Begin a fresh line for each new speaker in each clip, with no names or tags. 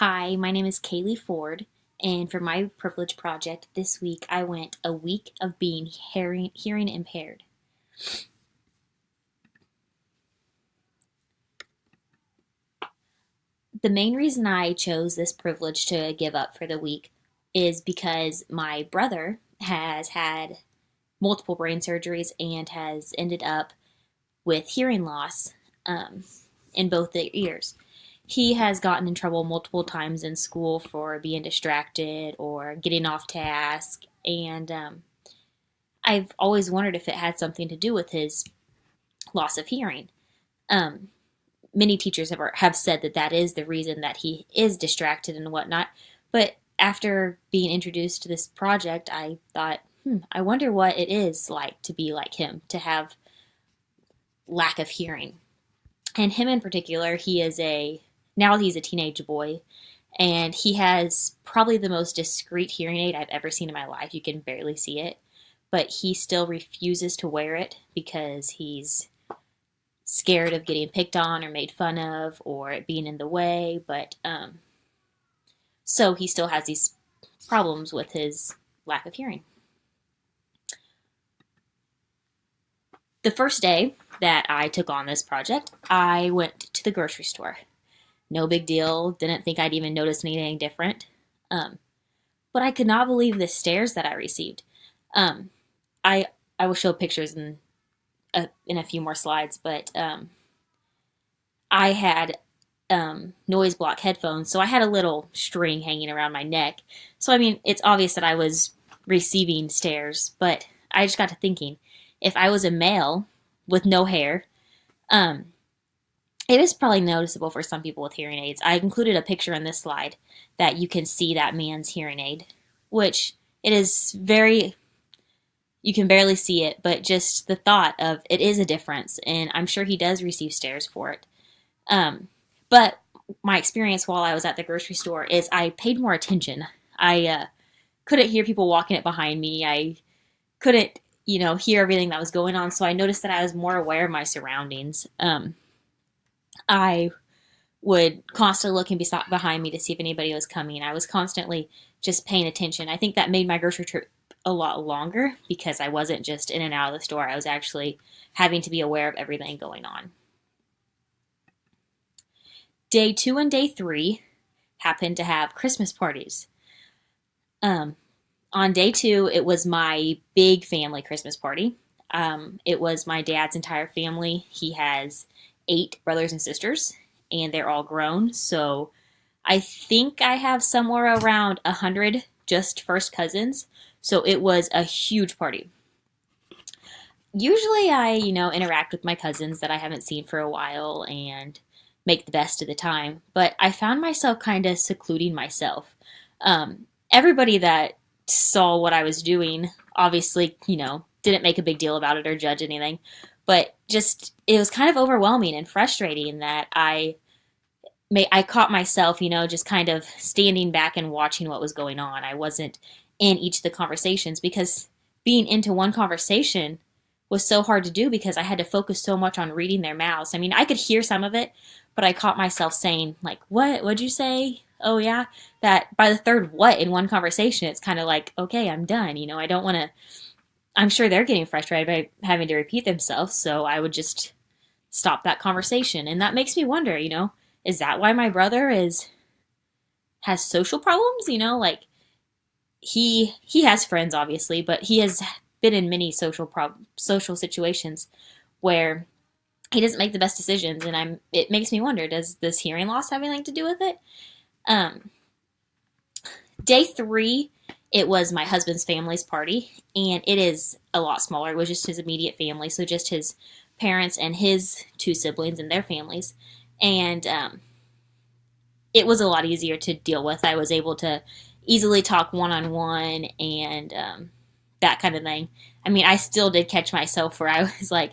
Hi, my name is Kaylee Ford, and for my privilege project this week, I went a week of being hearing impaired. The main reason I chose this privilege to give up for the week is because my brother has had multiple brain surgeries and has ended up with hearing loss um, in both the ears. He has gotten in trouble multiple times in school for being distracted or getting off task, and I've always wondered if it had something to do with his loss of hearing. Um, Many teachers have said that that is the reason that he is distracted and whatnot. But after being introduced to this project, I thought, I wonder what it is like to be like him, to have lack of hearing. And him in particular, he's a teenage boy, and he has probably the most discreet hearing aid I've ever seen in my life. You can barely see it, but he still refuses to wear it because he's scared of getting picked on or made fun of or it being in the way. But so he still has these problems with his lack of hearing. The first day that I took on this project, I went to the grocery store. No big deal. Didn't think I'd even notice anything different. Um, but I could not believe the stares that I received. Um, I I will show pictures in a few more slides, but I had noise block headphones, so I had a little string hanging around my neck. So I mean, it's obvious that I was receiving stares, but I just got to thinking, if I was a male with no hair, um, it is probably noticeable for some people with hearing aids. I included a picture in this slide that you can see that man's hearing aid, which it is very, you can barely see it, but just the thought of it is a difference, and I'm sure he does receive stares for it. Um, but my experience while I was at the grocery store is I paid more attention. I couldn't hear people walking it behind me. I couldn't, hear everything that was going on. So I noticed that I was more aware of my surroundings. I would constantly look and be stopped behind me to see if anybody was coming. I was constantly just paying attention. I think that made my grocery trip a lot longer because I wasn't just in and out of the store. I was actually having to be aware of everything going on. Day 2 and day 3 happened to have Christmas parties. On day 2, it was my big family Christmas party. It was my dad's entire family. He has 8 brothers and sisters, and they're all grown. So I think I have somewhere around 100 just first cousins. So it was a huge party. Usually I, interact with my cousins that I haven't seen for a while and make the best of the time. But I found myself kind of secluding myself. Everybody that saw what I was doing obviously, didn't make a big deal about it or judge anything. But just, it was kind of overwhelming and frustrating that I caught myself, just kind of standing back and watching what was going on. I wasn't in each of the conversations because being into one conversation was so hard to do because I had to focus so much on reading their mouths. I mean, I could hear some of it, but I caught myself saying, like, what? What'd you say? Oh, yeah. That by the third what in one conversation, it's kind of like, okay, I'm done. I don't want to. I'm sure they're getting frustrated by having to repeat themselves, so I would just stop that conversation. And that makes me wonder, is that why my brother has social problems? Like he has friends obviously, but he has been in many social situations where he doesn't make the best decisions, and it makes me wonder, does this hearing loss have anything to do with it? Um, Day 3, it was my husband's family's party, and it is a lot smaller. It was just his immediate family, so just his parents and his 2 siblings and their families. And it was a lot easier to deal with. I was able to easily talk one-on-one and that kind of thing. I mean, I still did catch myself where I was like,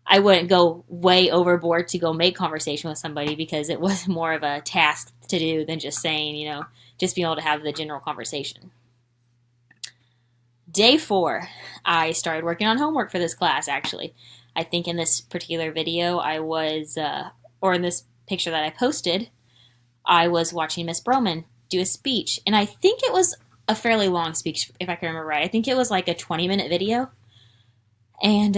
I wouldn't go way overboard to go make conversation with somebody because it was more of a task to do than just saying, just being able to have the general conversation. Day 4, I started working on homework for this class, actually. I think in this particular video I was, or in this picture that I posted, I was watching Miss Broman do a speech, and I think it was a fairly long speech, if I can remember right. I think it was like a 20-minute video, and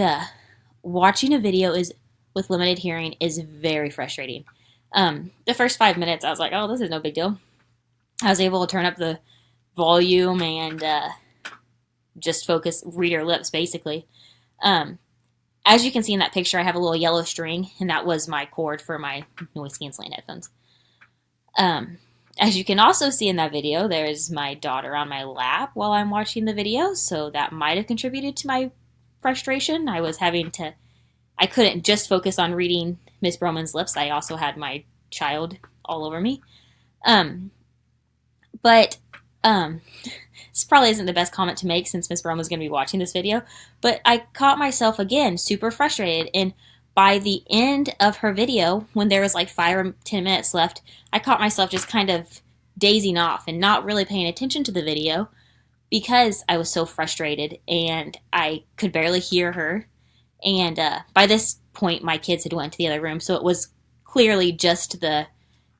watching a video is with limited hearing is very frustrating. The first 5 minutes, I was like, oh, this is no big deal. I was able to turn up the volume and just focus, read her lips, basically. As you can see in that picture, I have a little yellow string, and that was my cord for my noise-canceling headphones. As you can also see in that video, there's my daughter on my lap while I'm watching the video, so that might have contributed to my frustration. I couldn't just focus on reading Miss Broman's lips. I also had my child all over me. But this probably isn't the best comment to make since Miss Broman's going to be watching this video, but I caught myself again super frustrated, and by the end of her video, when there was like 5 or 10 minutes left, I caught myself just kind of dazing off and not really paying attention to the video because I was so frustrated and I could barely hear her. And by this point, my kids had went to the other room, so it was clearly just the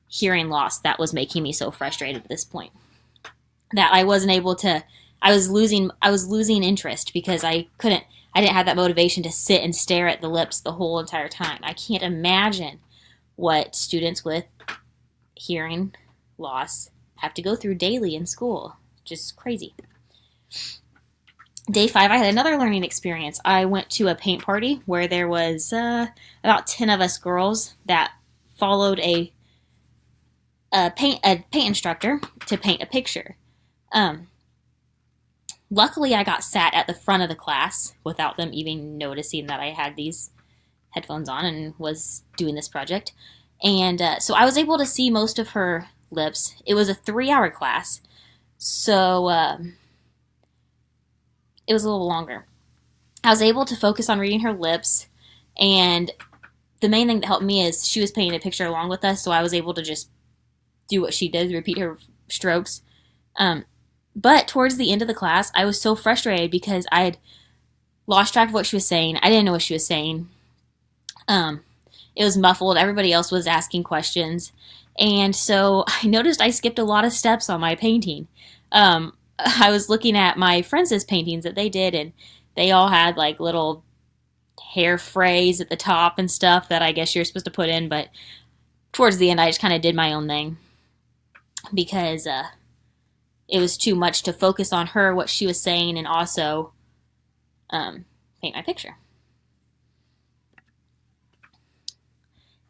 hearing loss that was making me so frustrated at this point. That I wasn't able to, I was losing interest because I didn't have that motivation to sit and stare at the lips the whole entire time. I can't imagine what students with hearing loss have to go through daily in school. Just crazy. Day 5, I had another learning experience. I went to a paint party where there was about 10 of us girls that followed a paint instructor to paint a picture. Luckily, I got sat at the front of the class without them even noticing that I had these headphones on and was doing this project. And so I was able to see most of her lips. It was a 3-hour class, so it was a little longer. I was able to focus on reading her lips, and the main thing that helped me is she was painting a picture along with us, so I was able to just do what she did, repeat her strokes. But towards the end of the class, I was so frustrated because I had lost track of what she was saying. I didn't know what she was saying. It was muffled. Everybody else was asking questions. And so I noticed I skipped a lot of steps on my painting. I was looking at my friends' paintings that they did, and they all had like little hair frays at the top and stuff that I guess you're supposed to put in. But towards the end, I just kind of did my own thing because it was too much to focus on her, what she was saying, and also paint my picture.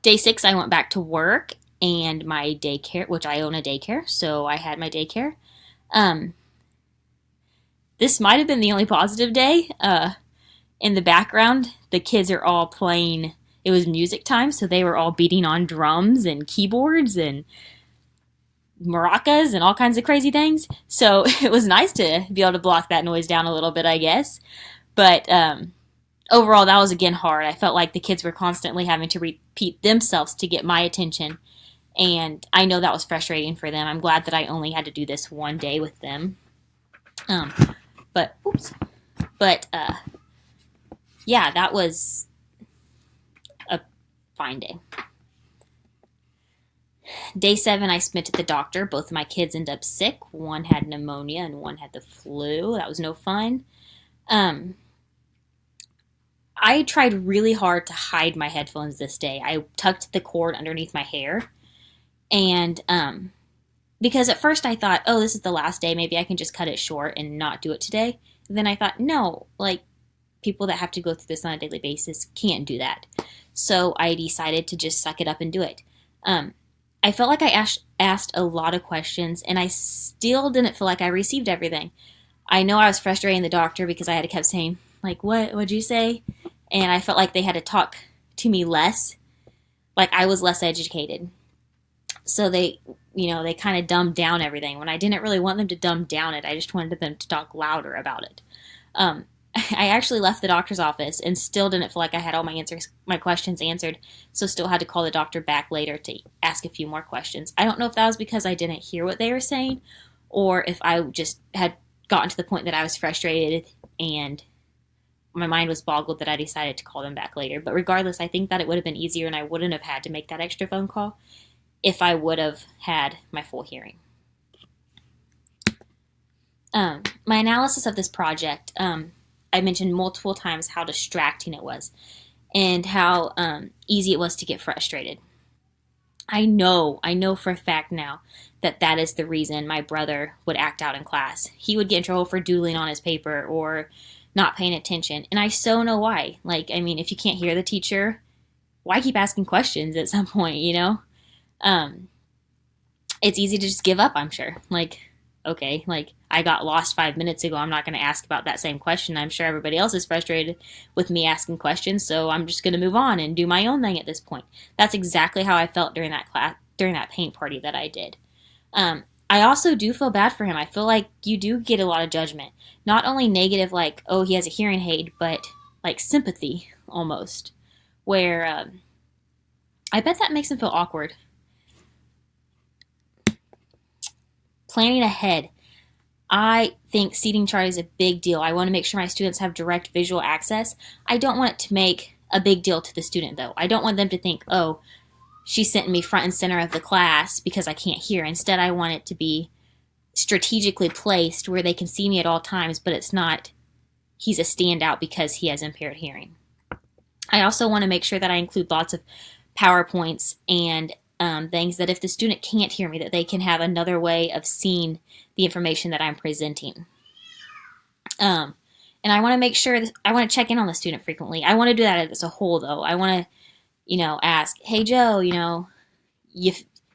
Day 6, I went back to work and my daycare, which I own a daycare, so I had my daycare. This might have been the only positive day. In the background, the kids are all playing. It was music time, so they were all beating on drums and keyboards and maracas and all kinds of crazy things. So it was nice to be able to block that noise down a little bit, I guess. But overall, that was again hard. I felt like the kids were constantly having to repeat themselves to get my attention. And I know that was frustrating for them. I'm glad that I only had to do this one day with them. Yeah, that was a fine day. Day 7, I spent at the doctor. Both of my kids ended up sick. One had pneumonia and one had the flu. That was no fun. I tried really hard to hide my headphones this day. I tucked the cord underneath my hair. And because at first I thought, oh, this is the last day. Maybe I can just cut it short and not do it today. And then I thought, no, like people that have to go through this on a daily basis can't do that. So I decided to just suck it up and do it. I felt like I asked a lot of questions, and I still didn't feel like I received everything. I know I was frustrating the doctor because I had to kept saying, like, what'd you say? And I felt like they had to talk to me less, like I was less educated. So they kind of dumbed down everything when I didn't really want them to dumb down it. I just wanted them to talk louder about it. I actually left the doctor's office and still didn't feel like I had all my questions answered, so still had to call the doctor back later to ask a few more questions. I don't know if that was because I didn't hear what they were saying, or if I just had gotten to the point that I was frustrated and my mind was boggled that I decided to call them back later. But regardless, I think that it would have been easier and I wouldn't have had to make that extra phone call if I would have had my full hearing. My analysis of this project, I mentioned multiple times how distracting it was and how easy it was to get frustrated. I know for a fact now that that is the reason my brother would act out in class. He would get in trouble for doodling on his paper or not paying attention. And I so know why. Like, I mean, if you can't hear the teacher, why keep asking questions at some point, you know? Um, it's easy to just give up, I'm sure. Like, okay, like I got lost 5 minutes ago. I'm not going to ask about that same question. I'm sure everybody else is frustrated with me asking questions, so I'm just going to move on and do my own thing at this point. That's exactly how I felt during that class, during that paint party that I did. I also do feel bad for him. I feel like you do get a lot of judgment. Not only negative, like, oh, he has a hearing aid, but like sympathy almost. Where I bet that makes him feel awkward. Planning ahead. I think seating chart is a big deal. I want to make sure my students have direct visual access. I don't want it to make a big deal to the student, though. I don't want them to think, oh, she's sitting me front and center of the class because I can't hear. Instead, I want it to be strategically placed where they can see me at all times, but it's not he's a standout because he has impaired hearing. I also want to make sure that I include lots of PowerPoints and things that if the student can't hear me, that they can have another way of seeing the information that I'm presenting. And I want to make sure that I want to check in on the student frequently. I want to do that as a whole, though. I want to, ask, hey, Joe, you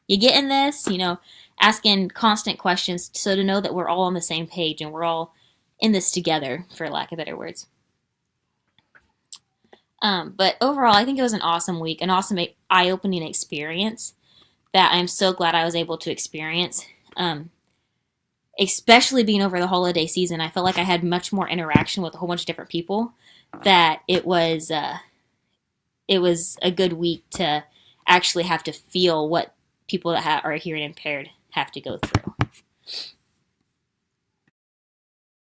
getting this? Asking constant questions so to know that we're all on the same page and we're all in this together, for lack of better words. But overall, I think it was an awesome week, an awesome eye-opening experience that I'm so glad I was able to experience. Especially being over the holiday season, I felt like I had much more interaction with a whole bunch of different people. That it was a good week to actually have to feel what people that are hearing impaired have to go through.